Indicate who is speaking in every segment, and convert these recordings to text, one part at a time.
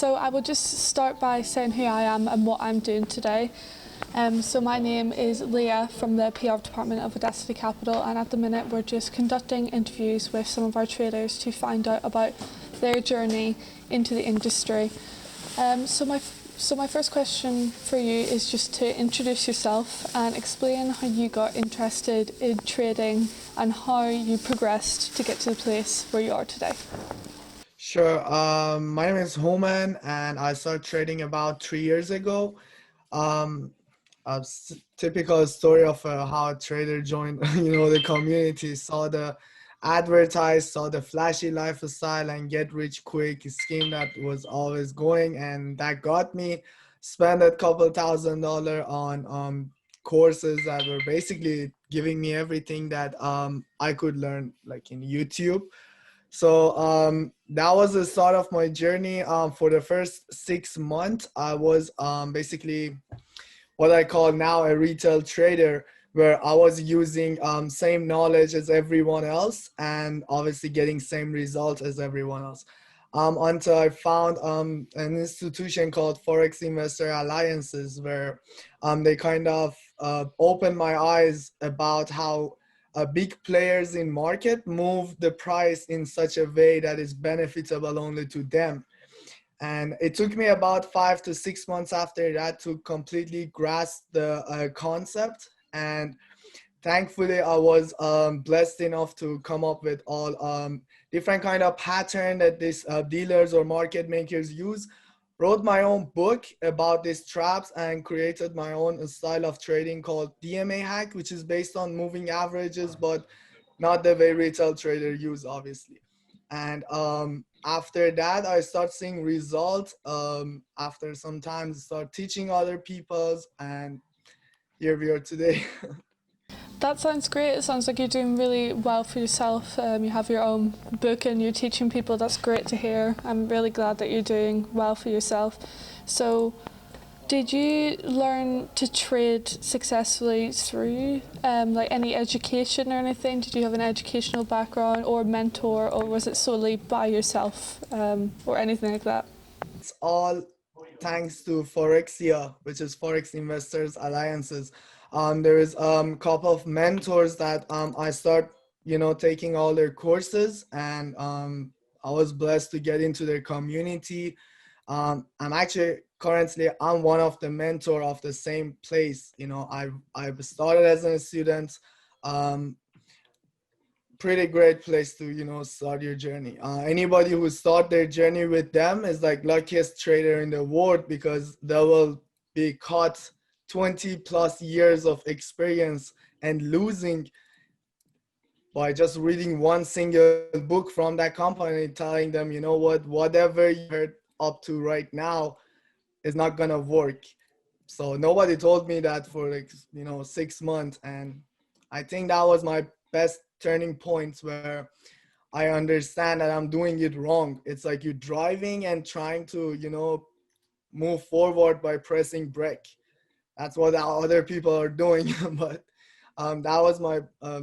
Speaker 1: So I will just start by saying who I am and what I'm doing today. So my name is Leah from the PR department of AudaCity Capital, and at the minute we're just conducting interviews with some of our traders to find out about their journey into the industry. So my first question for you is just to introduce yourself and explain how you got interested in trading and how you progressed to get to the place where you are today.
Speaker 2: Sure. My name is Hooman, and I started trading about 3 years ago. Um, Typical story of how a trader joined, the community, saw the advertise, saw the flashy lifestyle and get rich quick scheme that was always going, and that got me. Spent a couple $1,000 on courses that were basically giving me everything that I could learn, like in YouTube. So that was the start of my journey. For the first 6 months, I was basically what I call now a retail trader, where I was using same knowledge as everyone else and obviously getting same results as everyone else. Until I found an institution called Forex Investor Alliances, where they kind of opened my eyes about how big players in market move the price in such a way that is benefitable only to them. And it took me about 5 to 6 months after that to completely grasp the concept. And thankfully, I was blessed enough to come up with all different kind of pattern that these dealers or market makers use. Wrote my own book about these traps and created my own style of trading called DMA hack, which is based on moving averages, but not the way retail trader use, obviously. And after that, I start seeing results. After some time, start teaching other people's, and here we are today.
Speaker 1: That sounds great. It sounds like you're doing really well for yourself. You have your own book and you're teaching people. That's great to hear. I'm really glad that you're doing well for yourself. So, did you learn to trade successfully through like any education or anything? Did you have an educational background or mentor, or was it solely by yourself or anything like that?
Speaker 2: It's all thanks to Forexia, which is Forex Investors Alliances. There is couple of mentors that I start, taking all their courses, and I was blessed to get into their community. I'm actually currently I'm one of the mentor of the same place. I've started as a student. Um, Pretty great place to start your journey. Anybody who start their journey with them is like luckiest trader in the world, because they will be caught 20 plus years of experience and losing by just reading one single book from that company telling them, whatever you heard up to right now is not gonna work. So nobody told me that for 6 months, and I think that was my best turning points, where I understand that I'm doing it wrong. It's like you're driving and trying to move forward by pressing brake. That's what other people are doing. But that was my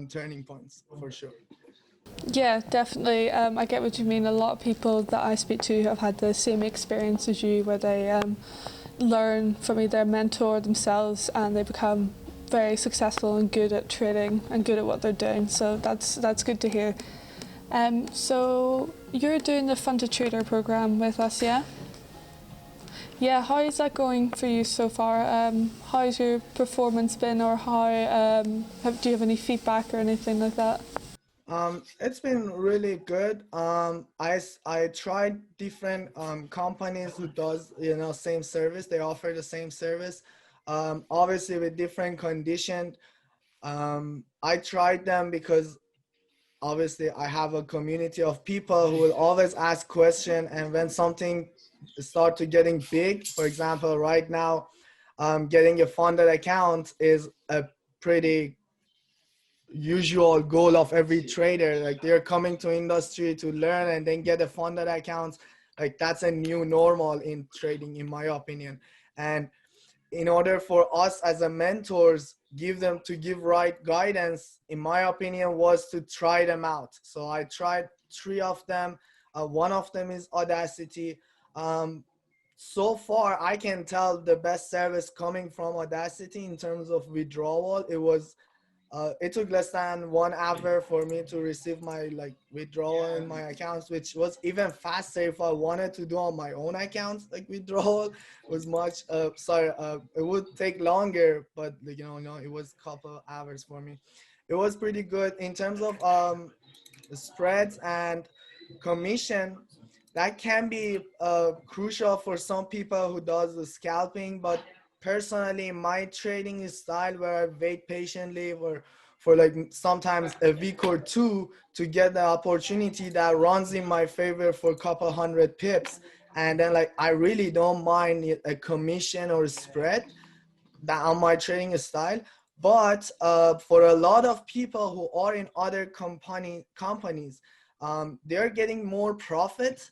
Speaker 2: turning points for sure.
Speaker 1: Yeah, definitely. I get what you mean. A lot of people that I speak to have had the same experience as you, where they learn from either a mentor themselves and they become very successful and good at trading and good at what they're doing. So that's good to hear. So you're doing the Fund to Trader program with us, yeah? Yeah, how is that going for you so far? How's your performance been, or do you have any feedback or anything like that?
Speaker 2: It's been really good. I tried different companies who does same service. They offer the same service, obviously with different condition. I tried them because obviously I have a community of people who will always ask question, and when something start to getting big, for example, right now, getting a funded account is a pretty usual goal of every trader. Like, they're coming to industry to learn and then get a funded account. Like, that's a new normal in trading, in my opinion. And in order for us as a mentors give right guidance, in my opinion, was to try them out. So I tried 3 of them. One of them is AudaCity. So far, I can tell the best service coming from AudaCity in terms of withdrawal. It took less than 1 hour for me to receive my like withdrawal in my accounts, which was even faster if I wanted to do on my own accounts. Like withdrawal was much it would take longer, but like, no, it was a couple hours for me. It was pretty good in terms of spreads and commission. That can be crucial for some people who does the scalping, but personally my trading style where I wait patiently for like sometimes a week or two to get the opportunity that runs in my favor for a couple hundred pips, and then like I really don't mind a commission or a spread that on my trading style. But for a lot of people who are in other companies, they're getting more profit,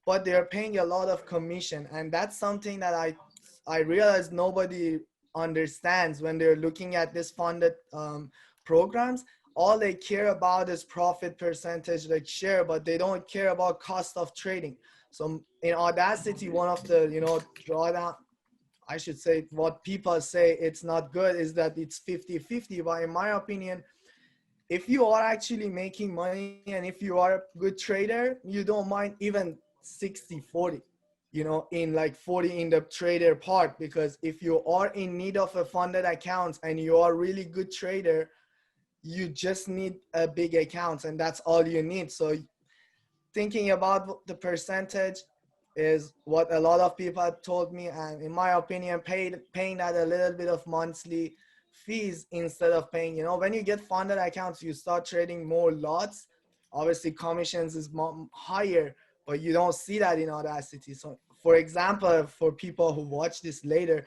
Speaker 2: but they're paying a lot of commission, and that's something that I realize nobody understands when they're looking at this funded programs. All they care about is profit percentage, like share, but they don't care about cost of trading. So in AudaCity, one of the drawdown, I should say, what people say it's not good is that it's 50-50. But in my opinion, if you are actually making money and if you are a good trader, you don't mind even 60-40, in like 40 in the trader part, because if you are in need of a funded account and you are really good trader, you just need a big account and that's all you need. So thinking about the percentage is what a lot of people have told me, and in my opinion, paying that a little bit of monthly fees instead of paying, when you get funded accounts, you start trading more lots. Obviously commissions is higher, but you don't see that in AudaCity. So for example, for people who watch this later,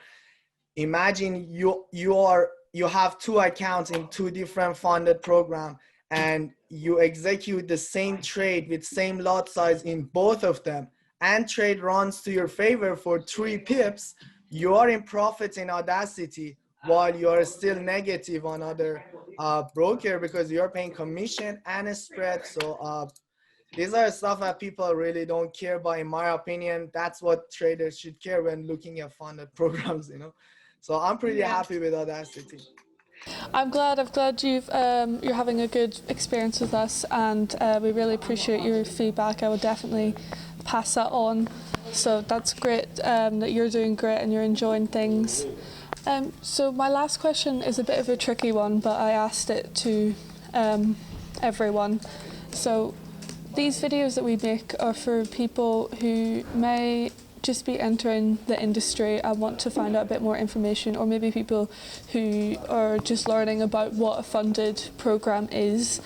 Speaker 2: imagine you have two accounts in two different funded program, and you execute the same trade with same lot size in both of them, and trade runs to your favor for 3 pips. You are in profits in AudaCity while you are still negative on other broker, because you're paying commission and a spread. So these are stuff that people really don't care about. In my opinion, that's what traders should care when looking at funded programs. So I'm pretty happy with AudaCity.
Speaker 1: I'm glad you're having a good experience with us, and we really appreciate your feedback. I will definitely pass that on. So that's great that you're doing great and you're enjoying things. So my last question is a bit of a tricky one, but I asked it to everyone. So these videos that we make are for people who may just be entering the industry and want to find out a bit more information, or maybe people who are just learning about what a funded program is.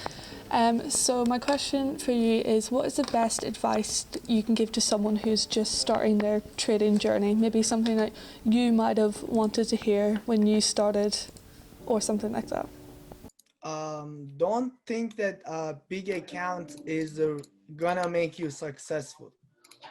Speaker 1: So my question for you is, what is the best advice that you can give to someone who's just starting their trading journey? Maybe something that you might have wanted to hear when you started, or something like that.
Speaker 2: Don't think that a big account is gonna make you successful.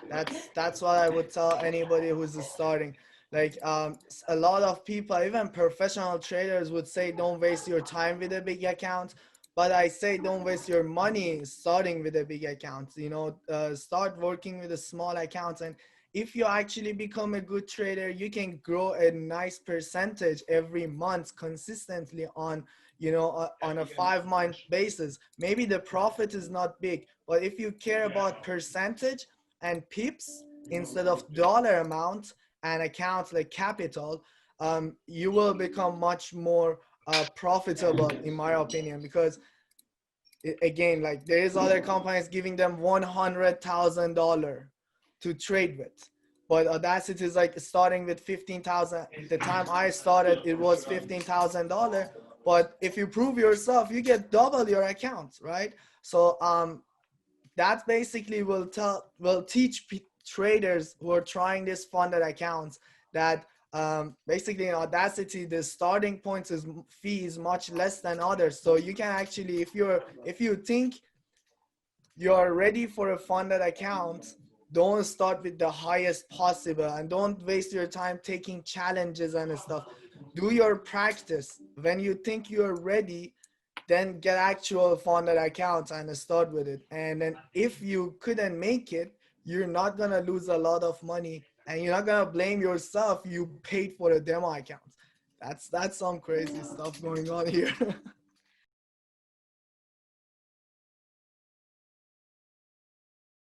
Speaker 2: That's what I would tell anybody who's starting. Like a lot of people, even professional traders, would say don't waste your time with a big account, but I say don't waste your money starting with a big account. Start working with a small account, and if you actually become a good trader, you can grow a nice percentage every month consistently on a 5-month basis. Maybe the profit is not big, but if you care about percentage and pips instead of dollar amount and accounts like capital, you will become much more profitable, in my opinion, because again, like there is other companies giving them $100,000 to trade with, but AudaCity is like starting with 15,000. The time I started, it was $15,000. But if you prove yourself, you get double your account, right? So that basically will teach traders who are trying this funded accounts that basically in AudaCity the starting point is fee is much less than others. So you can actually, if you think you're ready for a funded account, don't start with the highest possible and don't waste your time taking challenges and stuff. Do your practice. When you think you're ready, then get actual funded accounts and start with it. And then if you couldn't make it, you're not gonna lose a lot of money and you're not gonna blame yourself. You paid for a demo account. That's some crazy stuff going on here.